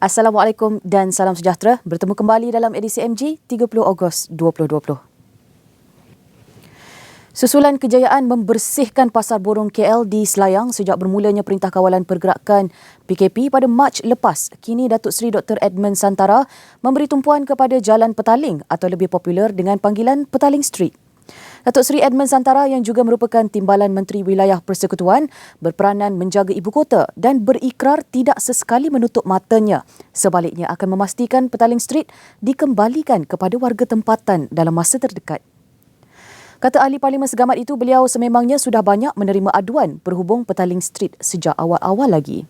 Assalamualaikum dan salam sejahtera. Bertemu kembali dalam edisi MG 30 Ogos 2020. Susulan kejayaan membersihkan Pasar Borong KL di Selayang sejak bermulanya Perintah Kawalan Pergerakan PKP pada Mac lepas, kini Datuk Seri Dr. Edmund Santara memberi tumpuan kepada Jalan Petaling atau lebih popular dengan panggilan Petaling Street. Datuk Seri Edmund Santara yang juga merupakan Timbalan Menteri Wilayah Persekutuan berperanan menjaga ibu kota dan berikrar tidak sesekali menutup matanya. Sebaliknya akan memastikan Petaling Street dikembalikan kepada warga tempatan dalam masa terdekat. Kata ahli Parlimen Segamat itu, beliau sememangnya sudah banyak menerima aduan berhubung Petaling Street sejak awal-awal lagi.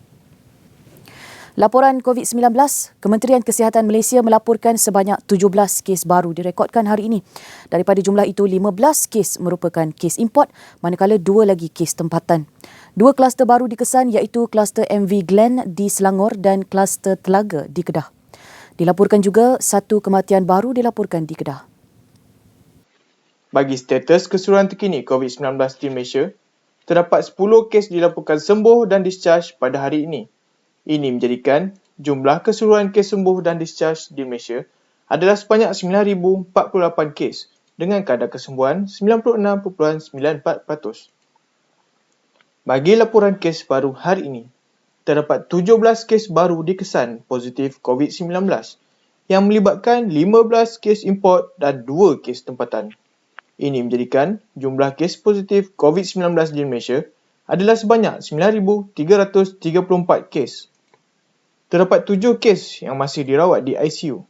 Laporan COVID-19, Kementerian Kesihatan Malaysia melaporkan sebanyak 17 kes baru direkodkan hari ini. Daripada jumlah itu, 15 kes merupakan kes import, manakala 2 lagi kes tempatan. 2 kluster baru dikesan iaitu kluster MV Glen di Selangor dan kluster Telaga di Kedah. Dilaporkan juga 1 kematian baru dilaporkan di Kedah. Bagi status keseluruhan terkini COVID-19 di Malaysia, terdapat 10 kes dilaporkan sembuh dan discharge pada hari ini. Ini menjadikan jumlah keseluruhan kes sembuh dan discharge di Malaysia adalah sebanyak 9,048 kes dengan kadar kesembuhan 96.94%. Bagi laporan kes baru hari ini, terdapat 17 kes baru dikesan positif COVID-19 yang melibatkan 15 kes import dan 2 kes tempatan. Ini menjadikan jumlah kes positif COVID-19 di Malaysia adalah sebanyak 9,334 kes. Terdapat 7 kes yang masih dirawat di ICU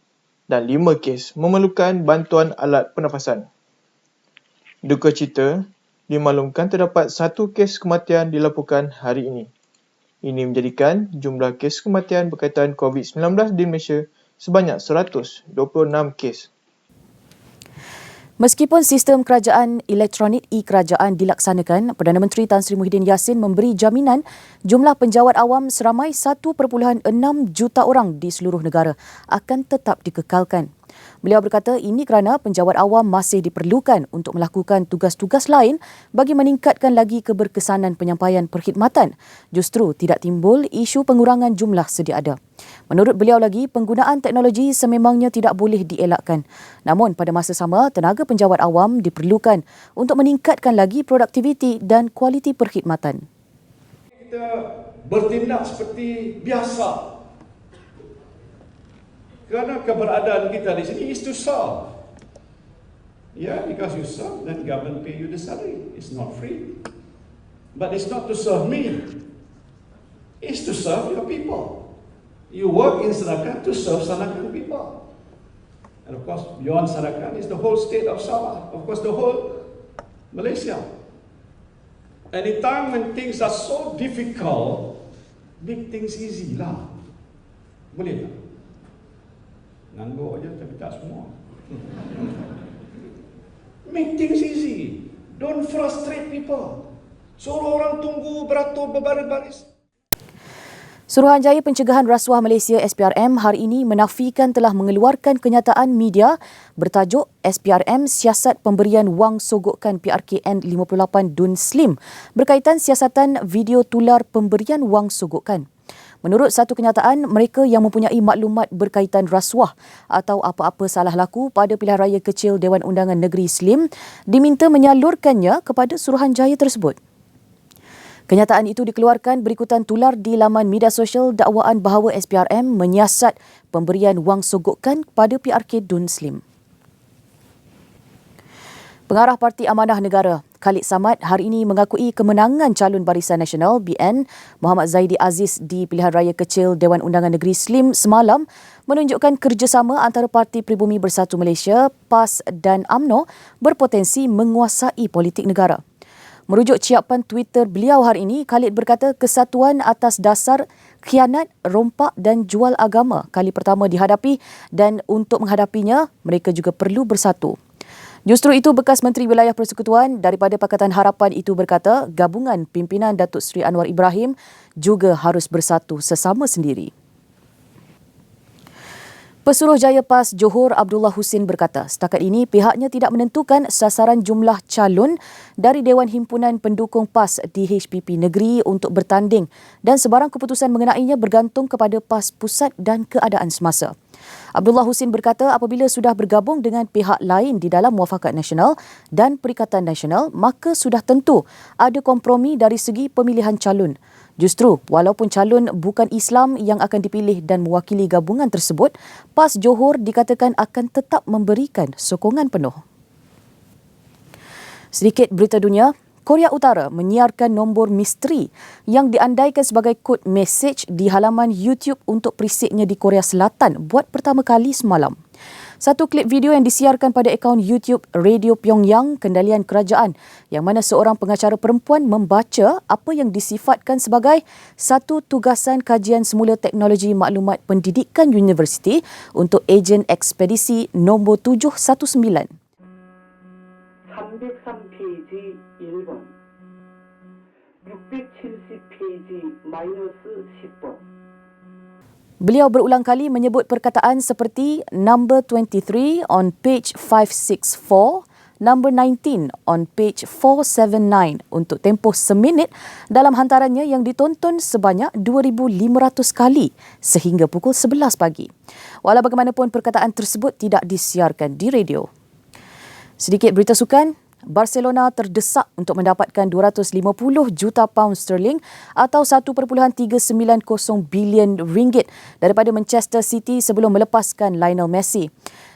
dan 5 kes memerlukan bantuan alat pernafasan. Duka cita, dimaklumkan terdapat 1 kes kematian dilaporkan hari ini. Ini menjadikan jumlah kes kematian berkaitan COVID-19 di Malaysia sebanyak 126 kes. Meskipun sistem kerajaan elektronik e-kerajaan dilaksanakan, Perdana Menteri Tan Sri Muhyiddin Yassin memberi jaminan jumlah penjawat awam seramai 1.6 juta orang di seluruh negara akan tetap dikekalkan. Beliau berkata ini kerana penjawat awam masih diperlukan untuk melakukan tugas-tugas lain bagi meningkatkan lagi keberkesanan penyampaian perkhidmatan. Justru tidak timbul isu pengurangan jumlah sedia ada. Menurut beliau lagi, penggunaan teknologi sememangnya tidak boleh dielakkan. Namun pada masa sama, tenaga penjawat awam diperlukan untuk meningkatkan lagi produktiviti dan kualiti perkhidmatan. Kita bertindak seperti biasa. Kerana keberadaan kita di sini is to serve. Yeah, because you serve, then government pay you the salary. It's not free. But it's not to serve me. It's to serve your people. You work in Sarakan to serve Sarakan people. And of course, beyond Sarakan is the whole state of Sabah. Of course, the whole Malaysia. Anytime when things are so difficult, make things easy lah. Boleh tak? Ngangguk aja tapi tak semua. Make things easy. Don't frustrate people. Suruh orang tunggu beratur berbaris-baris. Suruhanjaya Pencegahan Rasuah Malaysia SPRM hari ini menafikan telah mengeluarkan kenyataan media bertajuk SPRM Siasat Pemberian Wang Sogokan PRKN 58 Dun Slim berkaitan siasatan video tular pemberian wang sogokan. Menurut satu kenyataan, mereka yang mempunyai maklumat berkaitan rasuah atau apa-apa salah laku pada pilihan raya kecil Dewan Undangan Negeri Slim diminta menyalurkannya kepada Suruhanjaya tersebut. Kenyataan itu dikeluarkan berikutan tular di laman media sosial dakwaan bahawa SPRM menyiasat pemberian wang sogokan pada PRK Dun Slim. Pengarah Parti Amanah Negara, Khalid Samad, hari ini mengakui kemenangan calon Barisan Nasional BN Muhammad Zaidi Aziz di pilihan raya kecil Dewan Undangan Negeri Slim semalam menunjukkan kerjasama antara Parti Pribumi Bersatu Malaysia, PAS dan UMNO berpotensi menguasai politik negara. Merujuk ciapan Twitter beliau hari ini, Khalid berkata kesatuan atas dasar khianat, rompak dan jual agama kali pertama dihadapi dan untuk menghadapinya, mereka juga perlu bersatu. Justru itu, bekas Menteri Wilayah Persekutuan daripada Pakatan Harapan itu berkata gabungan pimpinan Datuk Seri Anwar Ibrahim juga harus bersatu sesama sendiri. Pesuruhjaya PAS Johor Abdullah Husin berkata, setakat ini pihaknya tidak menentukan sasaran jumlah calon dari Dewan Himpunan Pendukung PAS di HPP Negeri untuk bertanding dan sebarang keputusan mengenainya bergantung kepada PAS Pusat dan keadaan semasa. Abdullah Husin berkata apabila sudah bergabung dengan pihak lain di dalam Muafakat Nasional dan Perikatan Nasional, maka sudah tentu ada kompromi dari segi pemilihan calon. Justru, walaupun calon bukan Islam yang akan dipilih dan mewakili gabungan tersebut, PAS Johor dikatakan akan tetap memberikan sokongan penuh. Sedikit berita dunia. Korea Utara menyiarkan nombor misteri yang diandaikan sebagai kod mesej di halaman YouTube untuk perisiknya di Korea Selatan buat pertama kali semalam. Satu klip video yang disiarkan pada akaun YouTube Radio Pyongyang kendalian kerajaan yang mana seorang pengacara perempuan membaca apa yang disifatkan sebagai satu tugasan kajian semula teknologi maklumat pendidikan universiti untuk ejen ekspedisi nombor 719. 303페이지 1번, 670페이지 -10번. Beliau berulang kali menyebut perkataan seperti number 23 on page 564, number 19 on page 479 untuk tempoh seminit dalam hantarannya yang ditonton sebanyak 2,500 kali sehingga pukul 11 pagi. Walau bagaimanapun perkataan tersebut tidak disiarkan di radio. Sedikit berita sukan. Barcelona terdesak untuk mendapatkan 250 juta pound sterling atau 1.390 bilion ringgit daripada Manchester City sebelum melepaskan Lionel Messi.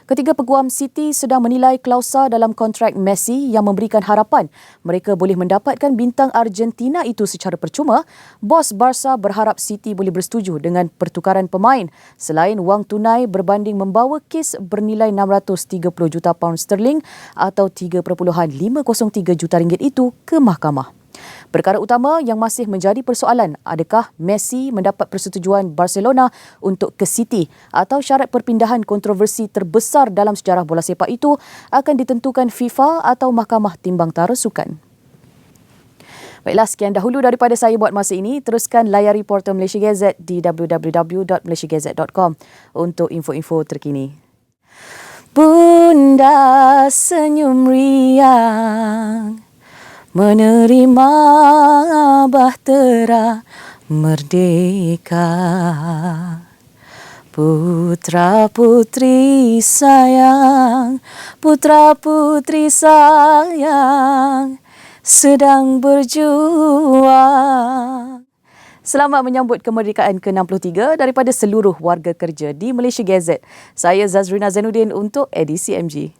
Ketiga peguam City sedang menilai klausa dalam kontrak Messi yang memberikan harapan mereka boleh mendapatkan bintang Argentina itu secara percuma. Bos Barca berharap City boleh bersetuju dengan pertukaran pemain selain wang tunai berbanding membawa kes bernilai 630 juta pound sterling atau 3.503 juta ringgit itu ke mahkamah. Perkara utama yang masih menjadi persoalan, adakah Messi mendapat persetujuan Barcelona untuk ke City atau syarat perpindahan kontroversi terbesar dalam sejarah bola sepak itu akan ditentukan FIFA atau Mahkamah Timbang Tara Sukan. Baiklah, sekian dahulu daripada saya buat masa ini. Teruskan layari portal Malaysia Gazette di www.malaysiagazette.com untuk info-info terkini. Bunda senyum riang menerima bahtera merdeka. Putra-putri sayang, putra-putri sayang sedang berjuang. Selamat menyambut kemerdekaan ke-63 daripada seluruh warga kerja di Malaysia Gazette. Saya Zazrina Zainuddin untuk edisi MG.